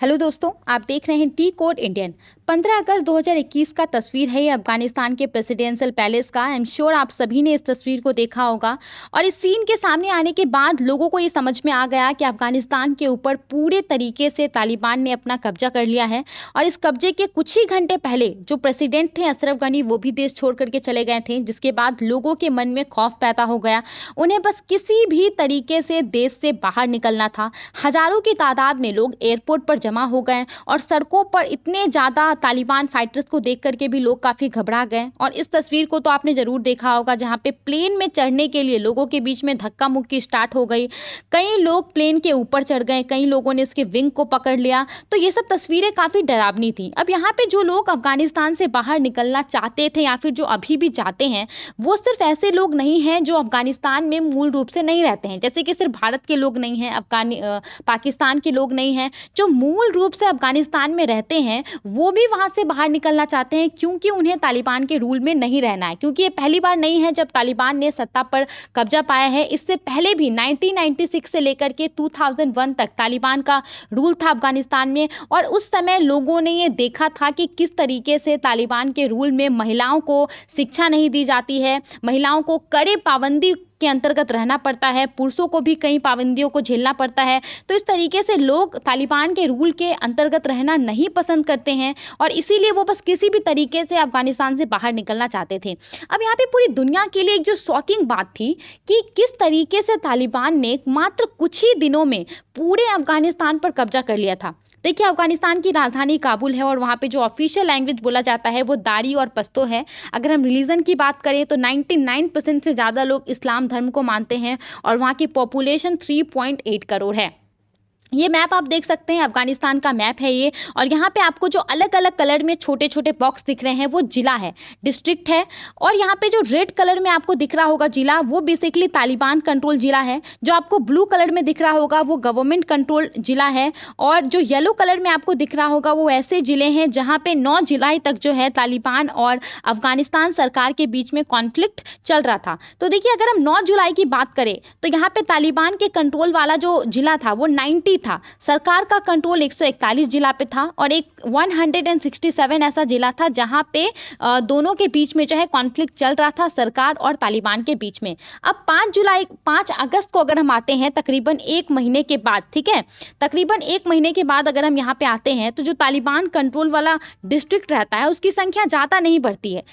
Hello दोस्तों, आप देख रहे हैं टी कोड इंडियन। 15 अगस्त 2021 का तस्वीर है ये अफगानिस्तान के प्रेसिडेंशियल पैलेस का। आई एम श्योर आप सभी ने इस तस्वीर को देखा होगा। और इस सीन के सामने आने के बाद लोगों को ये समझ में आ गया कि अफगानिस्तान के ऊपर पूरे तरीके से तालिबान ने अपना कब्जा कर लिया है। और इस कब्जे के कुछ ही घंटे पहले जो प्रेसिडेंट थे अशरफ गनी, वो भी देश छोड़ करके चले गए थे, जिसके बाद लोगों के मन में खौफ पैदा हो गया। उन्हें बस किसी भी तरीके से देश से बाहर निकलना था। हजारों की तादाद में लोग एयरपोर्ट पर जमा हो गए और सड़कों पर इतने ज़्यादा तालिबान फाइटर्स को देख करके भी लोग काफ़ी घबरा गए। और इस तस्वीर को तो आपने ज़रूर देखा होगा, जहाँ पे प्लेन में चढ़ने के लिए लोगों के बीच में धक्का मुक्की स्टार्ट हो गई। कई लोग प्लेन के ऊपर चढ़ गए, कई लोगों ने इसके विंग को पकड़ लिया। तो ये सब तस्वीरें काफ़ी डरावनी थी। अब यहाँ पे जो लोग अफगानिस्तान से बाहर निकलना चाहते थे या फिर जो अभी भी चाहते हैं, वो सिर्फ ऐसे लोग नहीं हैं जो अफगानिस्तान में मूल रूप से नहीं रहते हैं। जैसे कि सिर्फ भारत के लोग नहीं हैं, पाकिस्तान के लोग नहीं हैं। जो मूल रूप से अफगानिस्तान में रहते हैं वो भी वहाँ से बाहर निकलना चाहते हैं, क्योंकि उन्हें तालिबान के रूल में नहीं रहना है। क्योंकि ये पहली बार नहीं है जब तालिबान ने सत्ता पर कब्जा पाया है। इससे पहले भी 1996 से लेकर के 2001 तक तालिबान का रूल था अफगानिस्तान में। और उस समय लोगों ने ये देखा था कि किस तरीके से तालिबान के रूल में महिलाओं को शिक्षा नहीं दी जाती है, महिलाओं को कड़े पाबंदी के अंतर्गत रहना पड़ता है, पुरुषों को भी कई पाबंदियों को झेलना पड़ता है। तो इस तरीके से लोग तालिबान के रूल के अंतर्गत रहना नहीं पसंद करते हैं और इसीलिए वो बस किसी भी तरीके से अफगानिस्तान से बाहर निकलना चाहते थे। अब यहाँ पे पूरी दुनिया के लिए एक जो शॉकिंग बात थी कि किस तरीके से तालिबान ने मात्र कुछ ही दिनों में पूरे अफगानिस्तान पर कब्जा कर लिया था। देखिए, अफगानिस्तान की राजधानी काबुल है और वहाँ पे जो ऑफिशियल लैंग्वेज बोला जाता है वो दारी और पश्तो है। अगर हम रिलीजन की बात करें तो 99% से ज़्यादा लोग इस्लाम धर्म को मानते हैं और वहाँ की पॉपुलेशन 3.8 करोड़ है। ये मैप आप देख सकते हैं, अफगानिस्तान का मैप है ये। और यहाँ पे आपको जो अलग अलग कलर में छोटे छोटे बॉक्स दिख रहे हैं वो जिला है, डिस्ट्रिक्ट है। और यहाँ पे जो रेड कलर में आपको दिख रहा होगा जिला, वो बेसिकली तालिबान कंट्रोल जिला है। जो आपको ब्लू कलर में दिख रहा होगा वो गवर्नमेंट कंट्रोल जिला है। और जो येलो कलर में आपको दिख रहा होगा वो ऐसे ज़िले हैं जहाँ पे 9 जुलाई तक जो है तालिबान और अफगानिस्तान सरकार के बीच में कॉन्फ्लिक्ट चल रहा था। तो देखिए, अगर हम 9 जुलाई की बात करें तो यहाँ पे तालिबान के कंट्रोल वाला जो जिला था वो 90 था। सरकार का कंट्रोल 141 जिला पे था और एक 167 ऐसा जिला था जहां पे दोनों के बीच में जो है कॉन्फ्लिक्ट चल रहा था, सरकार और तालिबान के बीच में। अब 5 अगस्त को अगर हम आते हैं, तकरीबन 1 महीने के बाद, ठीक है, तकरीबन 1 महीने के बाद अगर हम यहाँ पे आते हैं तो जो तालिबान कंट्रोल वाला डिस्ट्रिक्ट रहता है उसकी संख्या ज़्यादा नहीं बढ़ती है।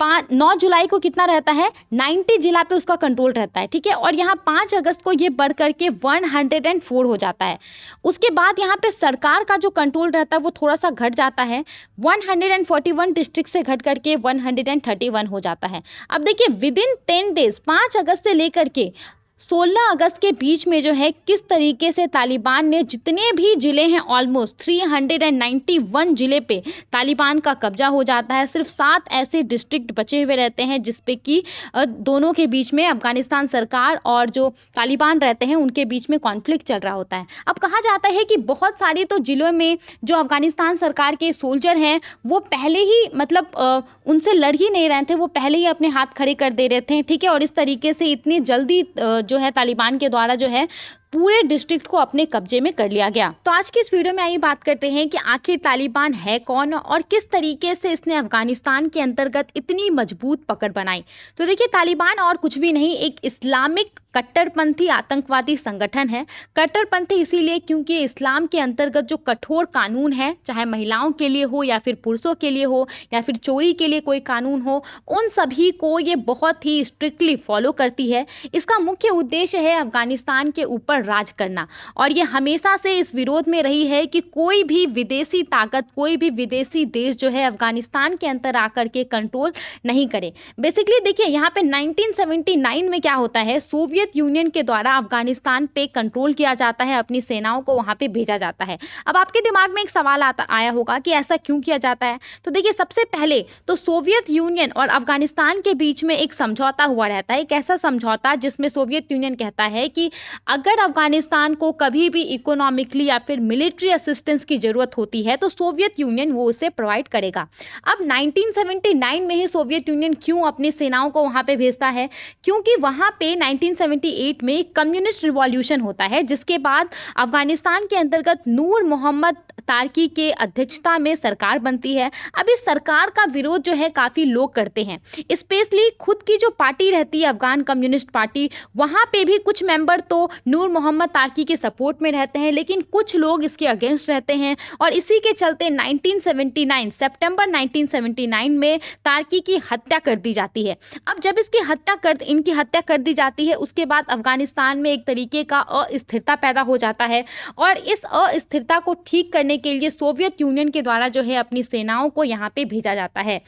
9 जुलाई को कितना रहता है, 90 जिला पे उसका कंट्रोल रहता है, ठीक है। और यहाँ 5 अगस्त को ये बढ़ करके 104 हो जाता है। उसके बाद यहाँ पे सरकार का जो कंट्रोल रहता है वो थोड़ा सा घट जाता है, 141 डिस्ट्रिक्ट से घट करके 131 हो जाता है। अब देखिए, विदिन 10 डेज 5 अगस्त से लेकर के 16 अगस्त के बीच में जो है किस तरीके से तालिबान ने जितने भी ज़िले हैं, ऑलमोस्ट 391 ज़िले पे तालिबान का कब्जा हो जाता है। सिर्फ 7 ऐसे डिस्ट्रिक्ट बचे हुए रहते हैं जिसपे कि दोनों के बीच में अफगानिस्तान सरकार और जो तालिबान रहते हैं उनके बीच में कॉन्फ्लिक्ट चल रहा होता है। अब कहा जाता है कि बहुत सारी तो ज़िलों में जो अफगानिस्तान सरकार के सोल्जर हैं वो पहले ही उनसे लड़ ही नहीं रहे थे, वो पहले ही अपने हाथ खड़े कर दे रहे थे, ठीक है। और इस तरीके से इतनी जल्दी जो है तालिबान के द्वारा जो है पूरे डिस्ट्रिक्ट को अपने कब्जे में कर लिया गया। तो आज की इस वीडियो में आइए बात करते हैं कि आखिर तालिबान है कौन और किस तरीके से इसने अफगानिस्तान के अंतर्गत इतनी मजबूत पकड़ बनाई। तो देखिए, तालिबान और कुछ भी नहीं, एक इस्लामिक कट्टरपंथी आतंकवादी संगठन है। कट्टरपंथी इसीलिए क्योंकि इस्लाम के अंतर्गत जो कठोर कानून है, चाहे महिलाओं के लिए हो या फिर पुरुषों के लिए हो या फिर चोरी के लिए कोई कानून हो, उन सभी को ये बहुत ही स्ट्रिक्टली फॉलो करती है। इसका मुख्य उद्देश्य है अफगानिस्तान के ऊपर राज करना। और ये हमेशा से इस विरोध में रही है कि कोई भी विदेशी ताकत, कोई भी विदेशी देश जो है अफगानिस्तान के अंदर आकर के कंट्रोल नहीं करे। बेसिकली देखिए, यहाँ पे 1979 में क्या होता है, सोवियत यूनियन के द्वारा अफगानिस्तान पे कंट्रोल किया जाता है, अपनी सेनाओं को वहाँ पे भेजा जाता है। अब आपके दिमाग में एक सवाल आया होगा कि ऐसा क्यों किया जाता है। तो देखिए, सबसे पहले तो सोवियत यूनियन और अफगानिस्तान के बीच में एक समझौता हुआ रहता है। एक ऐसा समझौता जिसमें सोवियत यूनियन कहता है कि अगर अफगानिस्तान को कभी भी इकोनॉमिकली या फिर मिलिट्री असिस्टेंस की ज़रूरत होती है तो सोवियत यूनियन वो उसे प्रोवाइड करेगा। अब 1979 में ही सोवियत यूनियन क्यों अपनी सेनाओं को वहाँ पे भेजता है? क्योंकि वहाँ पे 1978 में कम्युनिस्ट रिवॉल्यूशन होता है, जिसके बाद अफगानिस्तान के अंतर्गत नूर मोहम्मद तारकी के अध्यक्षता में सरकार बनती है। अब इस सरकार का विरोध जो है काफ़ी लोग करते हैं, स्पेशली खुद की जो पार्टी रहती है अफगान कम्युनिस्ट पार्टी, वहाँ पे भी कुछ मेंबर तो नूर मोहम्मद तारकी के सपोर्ट में रहते हैं, लेकिन कुछ लोग इसके अगेंस्ट रहते हैं। और इसी के चलते 1979 सितंबर 1979 में तारकी की हत्या कर दी जाती है। अब जब इनकी हत्या कर दी जाती है, उसके बाद अफगानिस्तान में एक तरीके का अस्थिरता पैदा हो जाता है और इस अस्थिरता को ठीक करने के लिए सोवियत यूनियन के द्वारा जो है अपनी सेनाओं को यहाँ पे भेजा जाता है।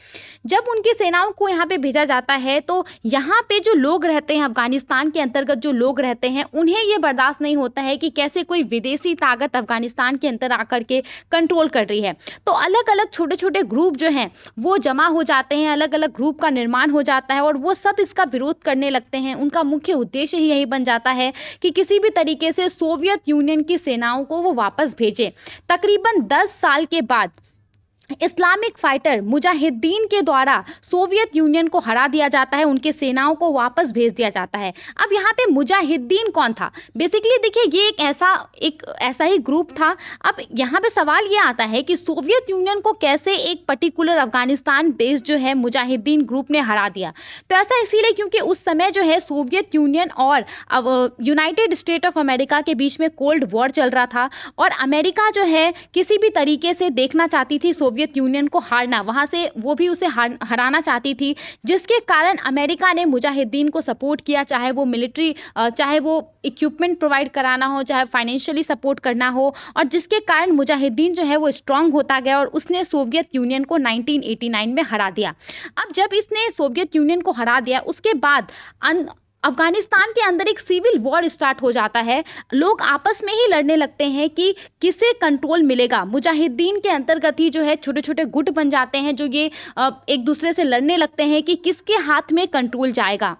जब उनकी सेनाओं को यहाँ पे भेजा जाता है तो यहाँ पे जो लोग रहते हैं, अफगानिस्तान के अंतर्गत जो लोग रहते हैं, उन्हें ये बर्दाश्त नहीं होता है कि कैसे कोई विदेशी ताकत अफगानिस्तान के अंदर आकर के कंट्रोल कर रही है। तो अलग अलग छोटे छोटे ग्रुप जो हैं वो जमा हो जाते हैं, अलग अलग ग्रुप का निर्माण हो जाता है और वो सब इसका विरोध करने लगते हैं। उनका मुख्य उद्देश्य ही यही बन जाता है कि किसी भी तरीके से सोवियत यूनियन की सेनाओं को वो वापस भेजे। तकरीबन 10 साल के बाद इस्लामिक फाइटर मुजाहिदीन के द्वारा सोवियत यूनियन को हरा दिया जाता है, उनके सेनाओं को वापस भेज दिया जाता है। अब यहाँ पे मुजाहिदीन कौन था? बेसिकली देखिए, ये एक ऐसा ही ग्रुप था। अब यहाँ पे सवाल ये आता है कि सोवियत यूनियन को कैसे एक पर्टिकुलर अफगानिस्तान बेस्ड जो है मुजाहिदीन ग्रुप ने हरा दिया? तो ऐसा इसीलिए क्योंकि उस समय जो है सोवियत यूनियन और यूनाइटेड स्टेट ऑफ अमेरिका के बीच में कोल्ड वॉर चल रहा था और अमेरिका जो है किसी भी तरीके से देखना चाहती थी सोवियत यूनियन को हारना, वहां से वो भी उसे हराना चाहती थी, जिसके कारण अमेरिका ने मुजाहिदीन को सपोर्ट किया, चाहे वो मिलिट्री, चाहे वो इक्विपमेंट प्रोवाइड कराना हो, चाहे फाइनेंशियली सपोर्ट करना हो, और जिसके कारण मुजाहिदीन जो है वो स्ट्रांग होता गया और उसने सोवियत यूनियन को 1989 में हरा दिया। अब जब इसने सोवियत यूनियन को हरा दिया, उसके बाद अफगानिस्तान के अंदर एक सिविल वॉर स्टार्ट हो जाता है। लोग आपस में ही लड़ने लगते हैं कि किसे कंट्रोल मिलेगा। मुजाहिदीन के अंतर्गत ही जो है छोटे छोटे गुट बन जाते हैं जो ये एक दूसरे से लड़ने लगते हैं कि किसके हाथ में कंट्रोल जाएगा।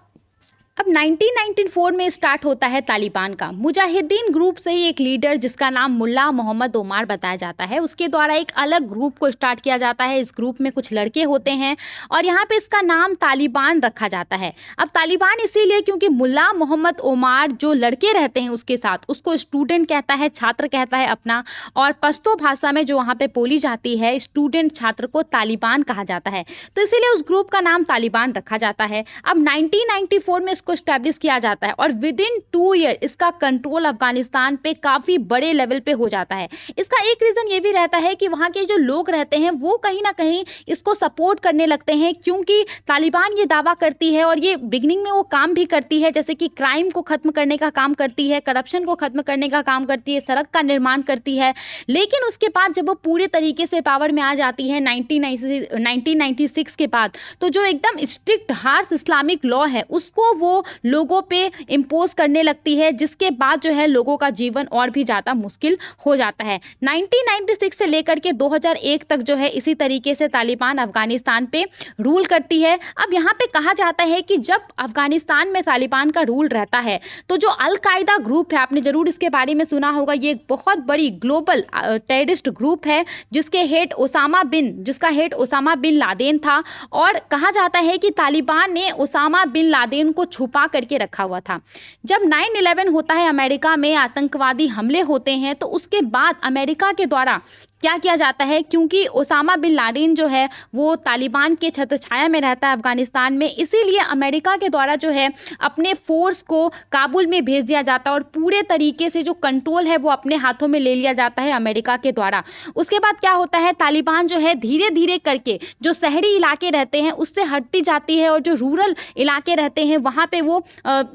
अब 1994 में स्टार्ट होता है तालिबान का। मुजाहिदीन ग्रुप से ही एक लीडर जिसका नाम मुल्ला मोहम्मद ओमार बताया जाता है, उसके द्वारा एक अलग ग्रुप को स्टार्ट किया जाता है। इस ग्रुप में कुछ लड़के होते हैं और यहाँ पे इसका नाम तालिबान रखा जाता है। अब तालिबान इसीलिए क्योंकि मुल्ला मोहम्मद ओमार जो लड़के रहते हैं उसके साथ, उसको स्टूडेंट कहता है, छात्र कहता है अपना, और पश्तो भाषा में जो वहाँ पे बोली जाती है स्टूडेंट छात्र को तालिबान कहा जाता है, तो इसीलिए उस ग्रुप का नाम तालिबान रखा जाता है। अब 1994 में को स्टैब्लिश किया जाता है और विद इन 2 ईयर इसका कंट्रोल अफगानिस्तान पे काफी बड़े लेवल पे हो जाता है। इसका एक रीजन ये भी रहता है कि वहाँ के जो लोग रहते हैं वो कहीं ना कहीं इसको सपोर्ट करने लगते हैं, क्योंकि तालिबान ये दावा करती है और ये बिगनिंग में वो काम भी करती है, जैसे कि क्राइम को खत्म करने का काम करती है, करप्शन को खत्म करने का काम करती है, सड़क का निर्माण करती है। लेकिन उसके बाद जब वो पूरे तरीके से पावर में आ जाती है 1996 के बाद, तो जो एकदम स्ट्रिक्ट हार्श इस्लामिक लॉ है उसको वो लोगों पे इम्पोज करने लगती है, जिसके बाद जो है लोगों का जीवन और भी ज़्यादा मुश्किल हो जाता है। 1996 से लेकर के 2001 तक जो है इसी तरीके से तालिबान अफगानिस्तान पे रूल करती है। अब यहाँ पे कहा जाता है कि जब अफगानिस्तान में तालिबान का रूल रहता है तो जो अल कायदा ग्रुप है, आपने ज़रूर इसके बारे में सुना होगा, ये एक बहुत बड़ी ग्लोबल टेररिस्ट ग्रुप है जिसका हेड ओसामा बिन लादेन था, और कहा जाता है कि तालिबान ने ओसामा बिन लादेन को छुपा करके रखा हुआ था। जब 9/11 होता है, अमेरिका में आतंकवादी हमले होते हैं, तो उसके बाद अमेरिका के द्वारा क्या किया जाता है, क्योंकि ओसामा बिन लादेन जो है वो तालिबान के छत्रछाया में रहता है अफगानिस्तान में, इसीलिए अमेरिका के द्वारा जो है अपने फोर्स को काबुल में भेज दिया जाता है और पूरे तरीके से जो कंट्रोल है वो अपने हाथों में ले लिया जाता है अमेरिका के द्वारा। उसके बाद क्या होता है, तालिबान जो है धीरे धीरे करके जो शहरी इलाके रहते हैं उससे हटती जाती है और जो रूरल इलाके रहते हैं वहाँ पे वो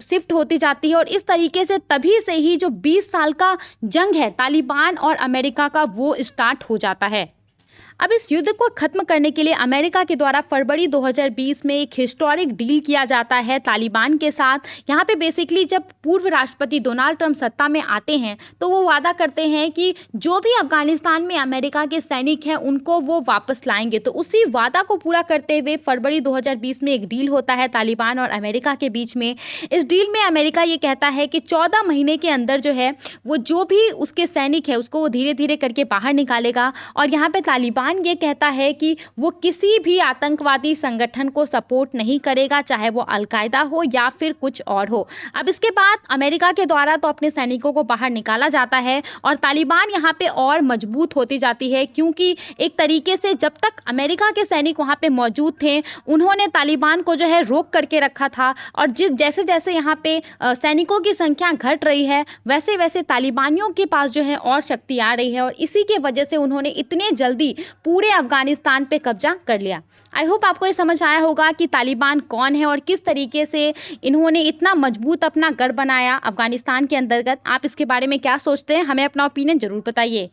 शिफ्ट होती जाती है, और इस तरीके से तभी से ही जो 20 साल का जंग है तालिबान और अमेरिका का वो स्टार्ट हो जाता है। अब इस युद्ध को खत्म करने के लिए अमेरिका के द्वारा फरवरी 2020 में एक हिस्टोरिक डील किया जाता है तालिबान के साथ। यहाँ पे बेसिकली जब पूर्व राष्ट्रपति डोनाल्ड ट्रंप सत्ता में आते हैं तो वो वादा करते हैं कि जो भी अफगानिस्तान में अमेरिका के सैनिक हैं उनको वो वापस लाएंगे। तो उसी वादा को पूरा करते हुए फरवरी 2020 में एक डील होता है तालिबान और अमेरिका के बीच में। इस डील में अमेरिका ये कहता है कि 14 महीने के अंदर जो है वो जो भी उसके सैनिक है उसको वो धीरे धीरे करके बाहर निकालेगा। और यहाँ पे तालिबान ये कहता है कि वो किसी भी आतंकवादी संगठन को सपोर्ट नहीं करेगा, चाहे वो अलकायदा हो या फिर कुछ और हो। अब इसके बाद अमेरिका के द्वारा तो अपने सैनिकों को बाहर निकाला जाता है और तालिबान यहाँ पे और मजबूत होती जाती है, क्योंकि एक तरीके से जब तक अमेरिका के सैनिक वहाँ पे मौजूद थे उन्होंने तालिबान को जो है रोक करके रखा था। और जैसे जैसे यहाँ पे सैनिकों की संख्या घट रही है वैसे वैसे तालिबानियों के पास जो है और शक्ति आ रही है और इसी के वजह से उन्होंने इतने जल्दी पूरे अफगानिस्तान पे कब्जा कर लिया। आई होप आपको ये समझ आया होगा कि तालिबान कौन है और किस तरीके से इन्होंने इतना मजबूत अपना गढ़ बनाया अफगानिस्तान के अंतर्गत। आप इसके बारे में क्या सोचते हैं, हमें अपना ओपिनियन जरूर बताइए।